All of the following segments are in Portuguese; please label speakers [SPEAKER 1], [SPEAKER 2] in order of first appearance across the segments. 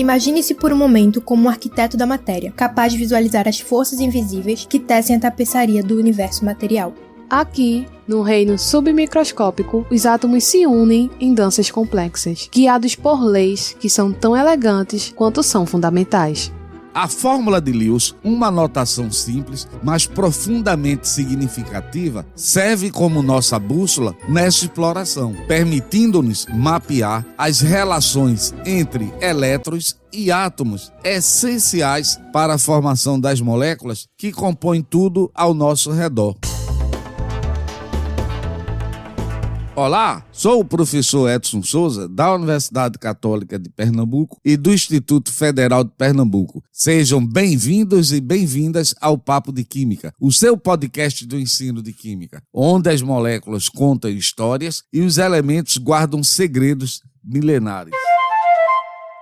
[SPEAKER 1] Imagine-se por um momento como um arquiteto da matéria, capaz de visualizar as forças invisíveis que tecem a tapeçaria do universo material.
[SPEAKER 2] Aqui, no reino submicroscópico, os átomos se unem em danças complexas, guiados por leis que são tão elegantes quanto são fundamentais.
[SPEAKER 3] A fórmula de Lewis, uma notação simples, mas profundamente significativa, serve como nossa bússola nessa exploração, permitindo-nos mapear as relações entre elétrons e átomos essenciais para a formação das moléculas que compõem tudo ao nosso redor. Olá, sou o professor Edson Souza, da Universidade Católica de Pernambuco e do Instituto Federal de Pernambuco. Sejam bem-vindos e bem-vindas ao Papo de Química, o seu podcast do ensino de Química, onde as moléculas contam histórias e os elementos guardam segredos milenares.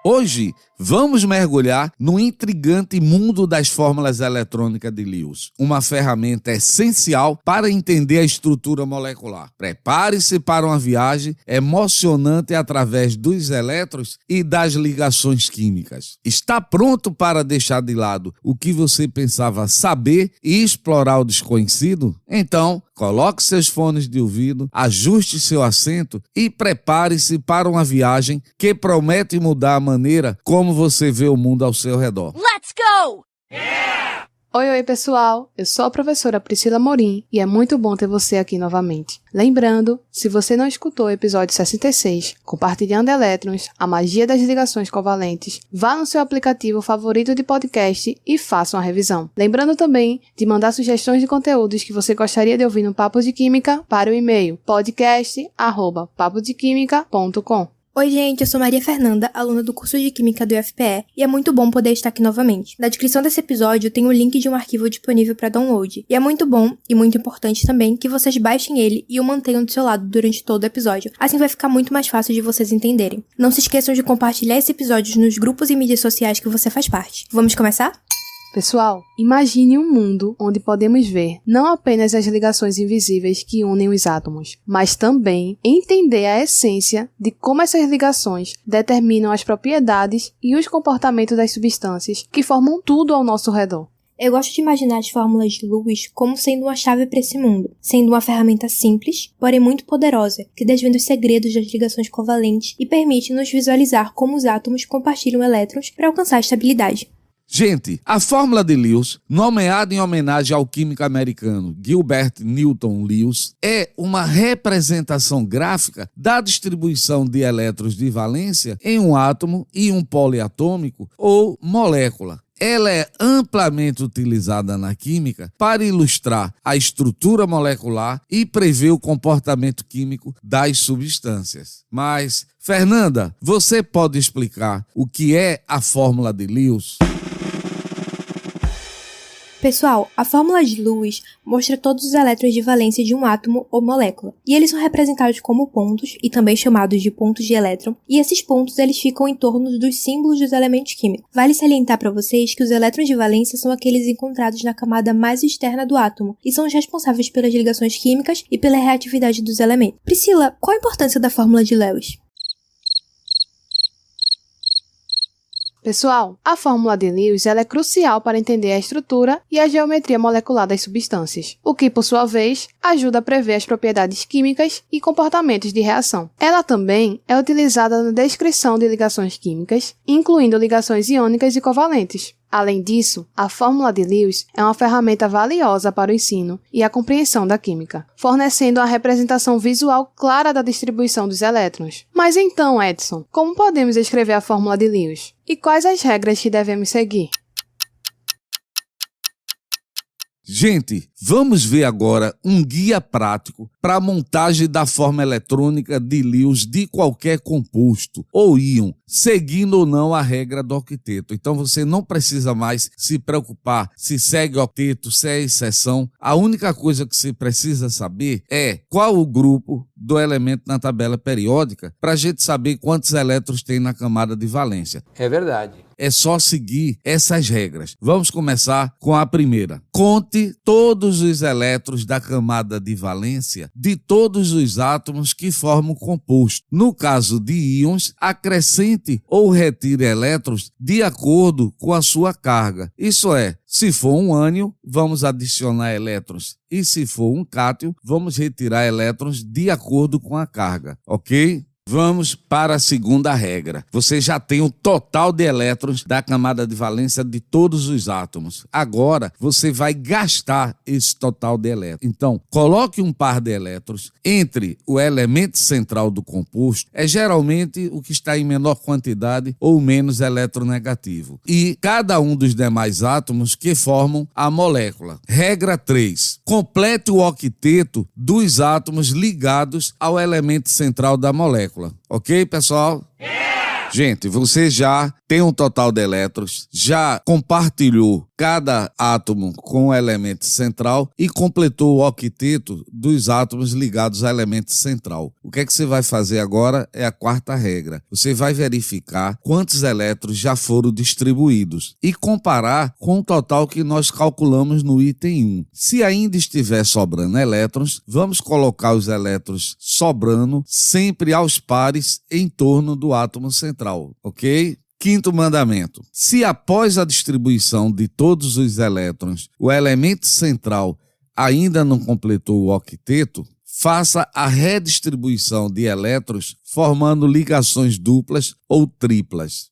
[SPEAKER 3] Hoje, vamos mergulhar no intrigante mundo das fórmulas eletrônicas de Lewis, uma ferramenta essencial para entender a estrutura molecular. Prepare-se para uma viagem emocionante através dos elétrons e das ligações químicas. Está pronto para deixar de lado o que você pensava saber e explorar o desconhecido? Então, coloque seus fones de ouvido, ajuste seu assento e prepare-se para uma viagem que promete mudar a maneira como você vê o mundo ao seu redor.
[SPEAKER 4] Let's go!
[SPEAKER 2] Oi, pessoal! Eu sou a professora Priscila Morim e é muito bom ter você aqui novamente. Lembrando, se você não escutou o episódio 66, Compartilhando Elétrons, a magia das ligações covalentes, vá no seu aplicativo favorito de podcast e faça uma revisão. Lembrando também de mandar sugestões de conteúdos que você gostaria de ouvir no Papo de Química para o e-mail podcast@papodequimica.com.
[SPEAKER 1] Oi gente, eu sou Maria Fernanda, aluna do curso de Química do UFPE, e é muito bom poder estar aqui novamente. Na descrição desse episódio tem o link de um arquivo disponível para download, e é muito bom e muito importante também que vocês baixem ele e o mantenham do seu lado durante todo o episódio, assim vai ficar muito mais fácil de vocês entenderem. Não se esqueçam de compartilhar esse episódio nos grupos e mídias sociais que você faz parte. Vamos começar?
[SPEAKER 2] Pessoal, imagine um mundo onde podemos ver não apenas as ligações invisíveis que unem os átomos, mas também entender a essência de como essas ligações determinam as propriedades e os comportamentos das substâncias que formam tudo ao nosso redor.
[SPEAKER 1] Eu gosto de imaginar as fórmulas de Lewis como sendo uma chave para esse mundo, sendo uma ferramenta simples, porém muito poderosa, que desvenda os segredos das ligações covalentes e permite nos visualizar como os átomos compartilham elétrons para alcançar a estabilidade.
[SPEAKER 3] Gente, a fórmula de Lewis, nomeada em homenagem ao químico americano Gilbert Newton Lewis, é uma representação gráfica da distribuição de elétrons de valência em um átomo e um poliatômico ou molécula. Ela é amplamente utilizada na química para ilustrar a estrutura molecular e prever o comportamento químico das substâncias. Mas, Fernanda, você pode explicar o que é a fórmula de Lewis?
[SPEAKER 1] Pessoal, a fórmula de Lewis mostra todos os elétrons de valência de um átomo ou molécula, e eles são representados como pontos, e também chamados de pontos de elétron, e esses pontos eles ficam em torno dos símbolos dos elementos químicos. Vale salientar para vocês que os elétrons de valência são aqueles encontrados na camada mais externa do átomo, e são os responsáveis pelas ligações químicas e pela reatividade dos elementos. Priscila, qual a importância da fórmula de Lewis?
[SPEAKER 2] Pessoal, a fórmula de Lewis ela é crucial para entender a estrutura e a geometria molecular das substâncias, o que, por sua vez, ajuda a prever as propriedades químicas e comportamentos de reação. Ela também é utilizada na descrição de ligações químicas, incluindo ligações iônicas e covalentes. Além disso, a fórmula de Lewis é uma ferramenta valiosa para o ensino e a compreensão da química, fornecendo uma representação visual clara da distribuição dos elétrons. Mas então, Edson, como podemos escrever a fórmula de Lewis? E quais as regras que devemos seguir?
[SPEAKER 3] Gente, vamos ver agora um guia prático para a montagem da forma eletrônica de Lewis de qualquer composto ou íon, seguindo ou não a regra do octeto. Então você não precisa mais se preocupar se segue octeto, se é exceção. A única coisa que você precisa saber é qual o grupo do elemento na tabela periódica para a gente saber quantos elétrons tem na camada de valência.
[SPEAKER 5] É verdade.
[SPEAKER 3] é só seguir essas regras. Vamos começar com a primeira. Conte todos os elétrons da camada de valência de todos os átomos que formam o composto. No caso de íons, acrescente ou retire elétrons de acordo com a sua carga. Isso é, se for um ânion, vamos adicionar elétrons, e se for um cátion, vamos retirar elétrons de acordo com a carga, ok? Vamos para a segunda regra. Você já tem o total de elétrons da camada de valência de todos os átomos. Agora, você vai gastar esse total de elétrons. Então, coloque um par de elétrons entre o elemento central do composto, é geralmente o que está em menor quantidade ou menos eletronegativo, e cada um dos demais átomos que formam a molécula. Regra 3. Complete o octeto dos átomos ligados ao elemento central da molécula. Ok, pessoal? Gente, você já tem um total de elétrons, já compartilhou cada átomo com o elemento central e completou o octeto dos átomos ligados ao elemento central. O que é que você vai fazer agora é a quarta regra. Você vai verificar quantos elétrons já foram distribuídos e comparar com o total que nós calculamos no item 1. Se ainda estiver sobrando elétrons, vamos colocar os elétrons sobrando sempre aos pares em torno do átomo central, ok? Quinto mandamento. Se após a distribuição de todos os elétrons, o elemento central ainda não completou o octeto, faça a redistribuição de elétrons formando ligações duplas ou triplas.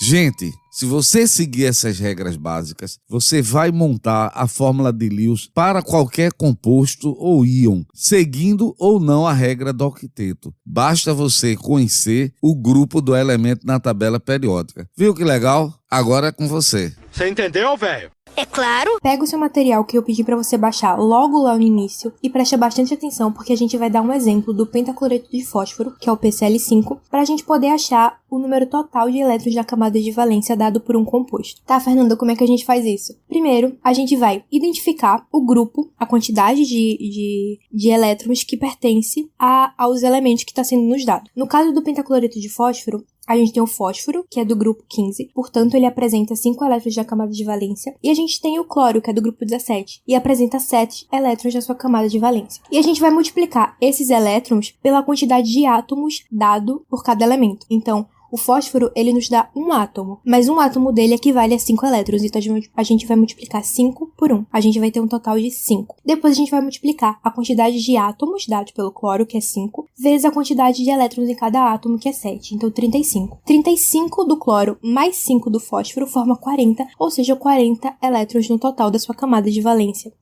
[SPEAKER 3] Gente, se você seguir essas regras básicas, você vai montar a fórmula de Lewis para qualquer composto ou íon, seguindo ou não a regra do octeto. Basta você conhecer o grupo do elemento na tabela periódica. Viu que legal? Agora é com você.
[SPEAKER 4] Você entendeu, velho?
[SPEAKER 5] É claro.
[SPEAKER 1] Pega o seu material que eu pedi pra você baixar logo lá no início e preste bastante atenção porque a gente vai dar um exemplo do pentacloreto de fósforo, que é o PCl5, pra gente poder achar o número total de elétrons da camada de valência dado por um composto. Tá, Fernanda, como é que a gente faz isso? Primeiro, a gente vai identificar o grupo, a quantidade de elétrons que pertence aos elementos que está sendo nos dado. No caso do pentacloreto de fósforo, a gente tem o fósforo, que é do grupo 15, portanto ele apresenta 5 elétrons da camada de valência. E a gente tem o cloro, que é do grupo 17, e apresenta 7 elétrons da sua camada de valência. E a gente vai multiplicar esses elétrons pela quantidade de átomos dado por cada elemento. Então, o fósforo, ele nos dá um átomo, mas um átomo dele equivale a 5 elétrons, então a gente vai multiplicar 5 por 1. A gente vai ter um total de 5. Depois a gente vai multiplicar a quantidade de átomos dados pelo cloro, que é 5, vezes a quantidade de elétrons em cada átomo, que é 7, então 35. 35 do cloro mais 5 do fósforo forma 40, ou seja, 40 elétrons no total da sua camada de valência.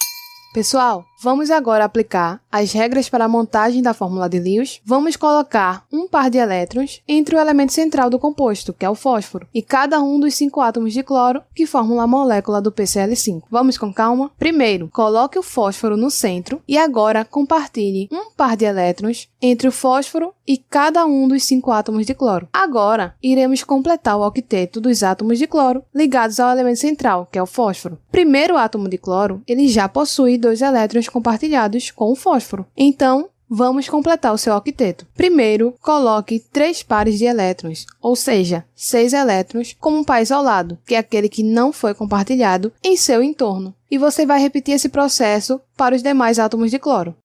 [SPEAKER 2] Pessoal, vamos agora aplicar as regras para a montagem da fórmula de Lewis. Vamos colocar um par de elétrons entre o elemento central do composto, que é o fósforo, e cada um dos 5 átomos de cloro que formam a molécula do PCl5. Vamos com calma? Primeiro, coloque o fósforo no centro e agora compartilhe um par de elétrons entre o fósforo e cada um dos 5 átomos de cloro. Agora, iremos completar o octeto dos átomos de cloro ligados ao elemento central, que é o fósforo. Primeiro átomo de cloro, ele já possui 2 elétrons compartilhados com o fósforo. Então, vamos completar o seu octeto. Primeiro, coloque 3 pares de elétrons, ou seja, 6 elétrons, como um par isolado, que é aquele que não foi compartilhado, em seu entorno. E você vai repetir esse processo para os demais átomos de cloro.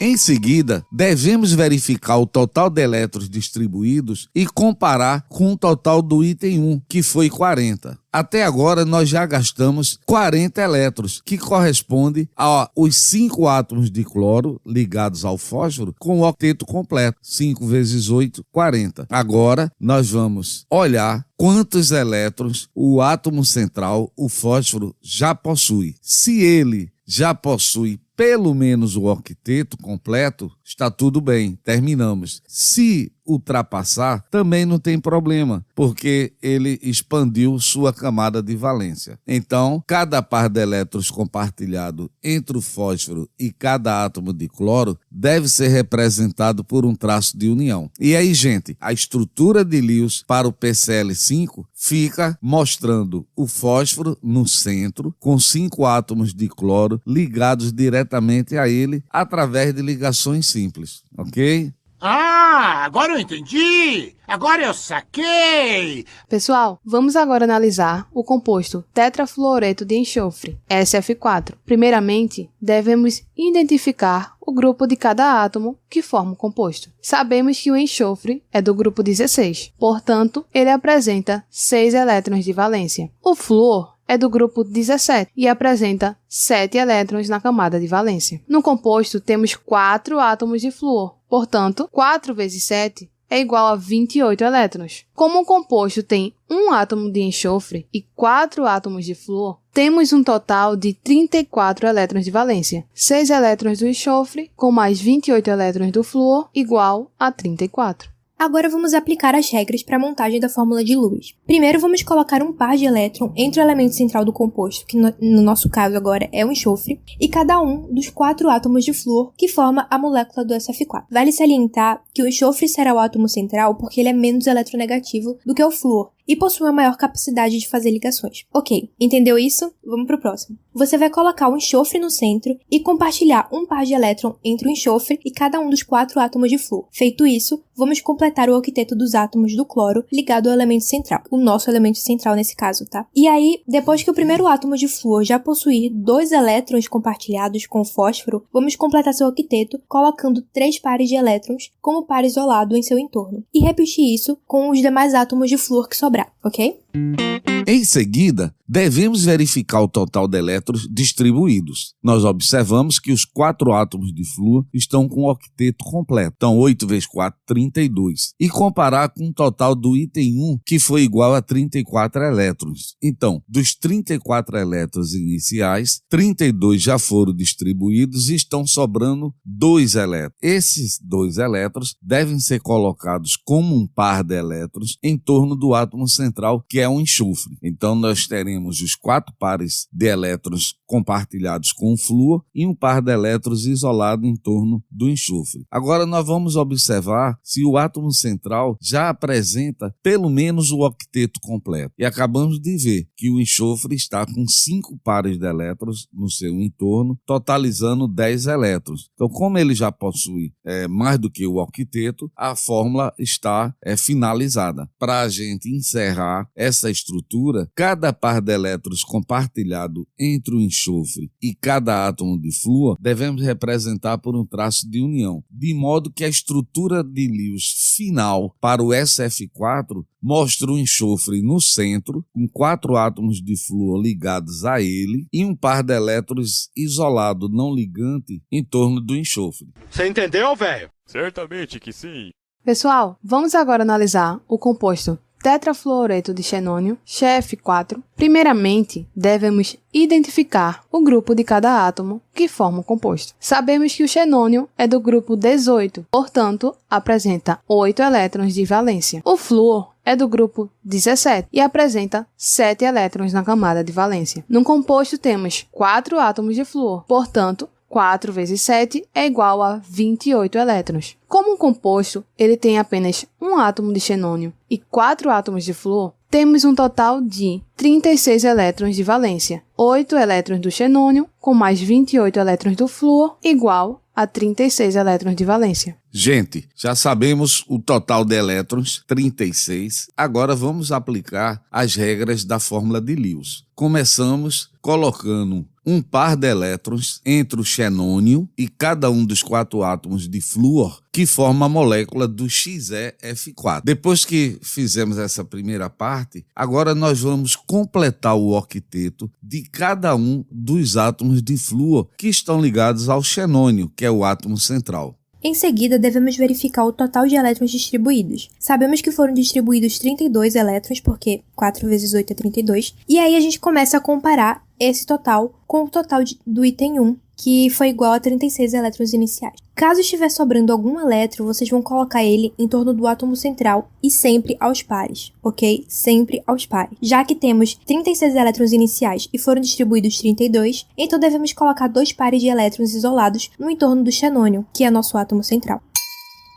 [SPEAKER 3] Em seguida, devemos verificar o total de elétrons distribuídos e comparar com o total do item 1, que foi 40. Até agora, nós já gastamos 40 elétrons, que corresponde aos 5 átomos de cloro ligados ao fósforo com o octeto completo. 5 vezes 8, 40. Agora, nós vamos olhar quantos elétrons o átomo central, o fósforo, já possui. Se ele já possui pelo menos o octeto completo, está tudo bem, terminamos. Se ultrapassar, também não tem problema, porque ele expandiu sua camada de valência. Então, cada par de elétrons compartilhado entre o fósforo e cada átomo de cloro deve ser representado por um traço de união. E aí, gente, a estrutura de Lewis para o PCl5 fica mostrando o fósforo no centro, com 5 átomos de cloro ligados diretamente a ele através de ligações simples, ok?
[SPEAKER 4] Ah, agora eu entendi! Agora eu saquei!
[SPEAKER 2] Pessoal, vamos agora analisar o composto tetrafluoreto de enxofre, SF4. Primeiramente, devemos identificar o grupo de cada átomo que forma o composto. Sabemos que o enxofre é do grupo 16, portanto, ele apresenta 6 elétrons de valência. O flúor é do grupo 17 e apresenta 7 elétrons na camada de valência. No composto, temos 4 átomos de flúor, portanto, 4 vezes 7 é igual a 28 elétrons. Como o composto tem um átomo de enxofre e 4 átomos de flúor, temos um total de 34 elétrons de valência. 6 elétrons do enxofre com mais 28 elétrons do flúor igual a 34.
[SPEAKER 1] Agora vamos aplicar as regras para a montagem da fórmula de Lewis. Primeiro vamos colocar um par de elétron entre o elemento central do composto, que no nosso caso agora é o enxofre, e cada um dos 4 átomos de flúor que forma a molécula do SF4. Vale salientar que o enxofre será o átomo central porque ele é menos eletronegativo do que o flúor e possui uma maior capacidade de fazer ligações. Ok, entendeu isso? Vamos pro próximo. Você vai colocar o enxofre no centro e compartilhar um par de elétron entre o enxofre e cada um dos 4 átomos de flúor. Feito isso, vamos completar o octeto dos átomos do cloro ligado ao elemento central, o nosso elemento central nesse caso, tá? E aí, depois que o primeiro átomo de flúor já possuir 2 elétrons compartilhados com o fósforo, vamos completar seu octeto colocando 3 pares de elétrons como par isolado em seu entorno e repetir isso com os demais átomos de flúor que sobrar, ok?
[SPEAKER 3] Em seguida, devemos verificar o total de elétrons distribuídos. Nós observamos que os 4 átomos de flúor estão com o octeto completo. Então, 8 vezes 4, 32. E comparar com o total do item 1, que foi igual a 34 elétrons. Então, dos 34 elétrons iniciais, 32 já foram distribuídos e estão sobrando 2 elétrons. Esses 2 elétrons devem ser colocados como um par de elétrons em torno do átomo central, que é um enxofre. Então, nós teremos os 4 pares de elétrons compartilhados com o flúor e um par de elétrons isolado em torno do enxofre. Agora, nós vamos observar se o átomo central já apresenta pelo menos o octeto completo. E acabamos de ver que o enxofre está com 5 pares de elétrons no seu entorno, totalizando 10 elétrons. Então, como ele já possui mais do que o octeto, a fórmula está finalizada. Para a gente encerrar essa estrutura, cada par de elétrons compartilhado entre o enxofre e cada átomo de flúor devemos representar por um traço de união, de modo que a estrutura de Lewis final para o SF4 mostra o enxofre no centro, com 4 átomos de flúor ligados a ele e um par de elétrons isolado não ligante em torno do enxofre.
[SPEAKER 4] Você entendeu, velho?
[SPEAKER 5] Certamente que sim.
[SPEAKER 2] Pessoal, vamos agora analisar o composto tetrafluoreto de xenônio, XF4. Primeiramente, devemos identificar o grupo de cada átomo que forma o composto. Sabemos que o xenônio é do grupo 18, portanto, apresenta 8 elétrons de valência. O flúor é do grupo 17 e apresenta 7 elétrons na camada de valência. No composto temos 4 átomos de flúor, portanto, 4 vezes 7 é igual a 28 elétrons. Como um composto ele tem apenas um átomo de xenônio e 4 átomos de flúor, temos um total de 36 elétrons de valência. 8 elétrons do xenônio com mais 28 elétrons do flúor igual a 36 elétrons de valência.
[SPEAKER 3] Gente, já sabemos o total de elétrons, 36. Agora vamos aplicar as regras da fórmula de Lewis. Começamos colocando um par de elétrons entre o xenônio e cada um dos 4 átomos de flúor que forma a molécula do XeF4. Depois que fizemos essa primeira parte, agora nós vamos completar o octeto de cada um dos átomos de flúor que estão ligados ao xenônio, que é o átomo central.
[SPEAKER 1] Em seguida, devemos verificar o total de elétrons distribuídos. Sabemos que foram distribuídos 32 elétrons, porque 4 vezes 8 é 32. E aí a gente começa a comparar esse total com o total do item 1, que foi igual a 36 elétrons iniciais. Caso estiver sobrando algum elétron, vocês vão colocar ele em torno do átomo central e sempre aos pares, ok? Sempre aos pares. Já que temos 36 elétrons iniciais e foram distribuídos 32, então devemos colocar 2 pares de elétrons isolados no entorno do xenônio, que é nosso átomo central.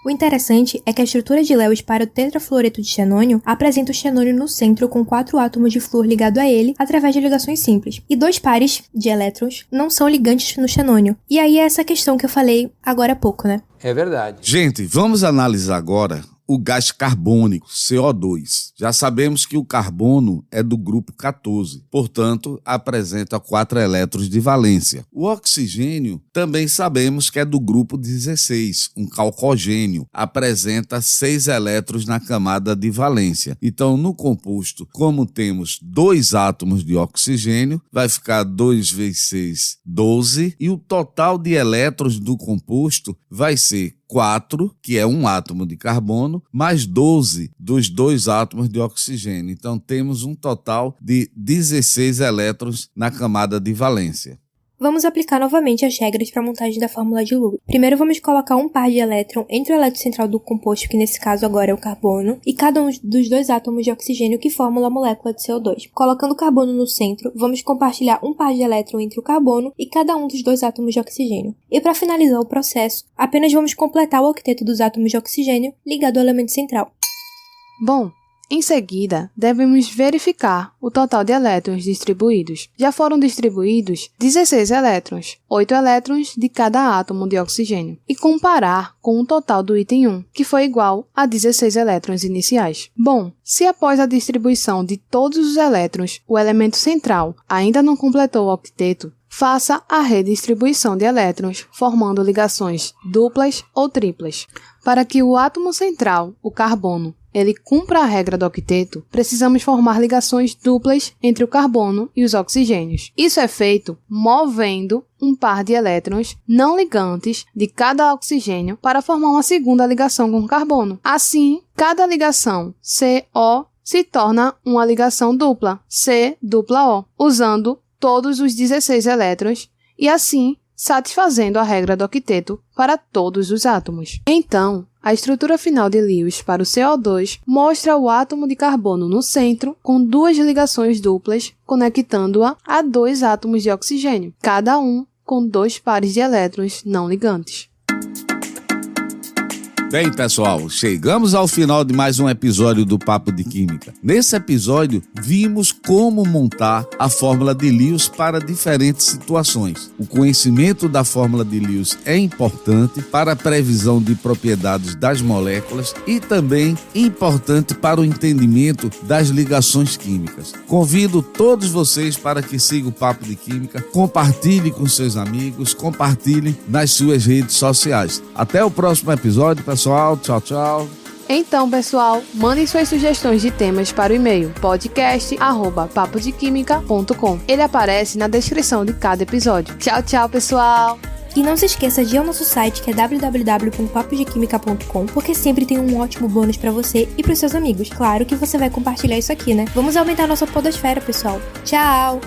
[SPEAKER 1] O interessante é que a estrutura de Lewis para o tetrafluoreto de xenônio apresenta o xenônio no centro com 4 átomos de flúor ligado a ele através de ligações simples. E 2 pares de elétrons não são ligantes no xenônio. E aí é essa questão que eu falei agora há pouco, né?
[SPEAKER 5] É verdade.
[SPEAKER 3] Gente, vamos analisar agora o gás carbônico, CO2. Já sabemos que o carbono é do grupo 14, portanto, apresenta 4 elétrons de valência. O oxigênio também sabemos que é do grupo 16, um calcogênio, apresenta 6 elétrons na camada de valência. Então, no composto, como temos 2 átomos de oxigênio, vai ficar 2 vezes 6, 12, e o total de elétrons do composto vai ser 4, que é um átomo de carbono, mais 12 dos 2 átomos de oxigênio. Então, temos um total de 16 elétrons na camada de valência.
[SPEAKER 1] Vamos aplicar novamente as regras para a montagem da fórmula de Lewis. Primeiro vamos colocar um par de elétron entre o elétron central do composto, que nesse caso agora é o carbono, e cada um dos 2 átomos de oxigênio que formam a molécula de CO2. Colocando o carbono no centro, vamos compartilhar um par de elétron entre o carbono e cada um dos 2 átomos de oxigênio. E para finalizar o processo, apenas vamos completar o octeto dos átomos de oxigênio ligado ao elemento central.
[SPEAKER 2] Bom, em seguida, devemos verificar o total de elétrons distribuídos. Já foram distribuídos 16 elétrons, 8 elétrons de cada átomo de oxigênio, e comparar com o total do item 1, que foi igual a 16 elétrons iniciais. Bom, se após a distribuição de todos os elétrons, o elemento central ainda não completou o octeto, faça a redistribuição de elétrons, formando ligações duplas ou triplas. Para que o átomo central, o carbono, ele cumpra a regra do octeto, precisamos formar ligações duplas entre o carbono e os oxigênios. Isso é feito movendo um par de elétrons não ligantes de cada oxigênio para formar uma segunda ligação com o carbono. Assim, cada ligação CO se torna uma ligação dupla, C-O, usando todos os 16 elétrons e assim satisfazendo a regra do octeto para todos os átomos. Então, a estrutura final de Lewis para o CO2 mostra o átomo de carbono no centro com 2 ligações duplas conectando-a a 2 átomos de oxigênio, cada um com 2 pares de elétrons não ligantes.
[SPEAKER 3] Bem, pessoal, chegamos ao final de mais um episódio do Papo de Química. Nesse episódio, vimos como montar a fórmula de Lewis para diferentes situações. O conhecimento da fórmula de Lewis é importante para a previsão de propriedades das moléculas e também importante para o entendimento das ligações químicas. Convido todos vocês para que sigam o Papo de Química, compartilhe com seus amigos, compartilhe nas suas redes sociais. Até o próximo episódio, pessoal. Tchau, tchau.
[SPEAKER 2] Então, pessoal, mandem suas sugestões de temas para o e-mail podcast@papodequimica.com. Ele aparece na descrição de cada episódio. Tchau, tchau, pessoal!
[SPEAKER 1] E não se esqueça de ir ao nosso site, que é www.papodequimica.com, porque sempre tem um ótimo bônus para você e para os seus amigos. Claro que você vai compartilhar isso aqui, né? Vamos aumentar a nossa podosfera, pessoal. Tchau!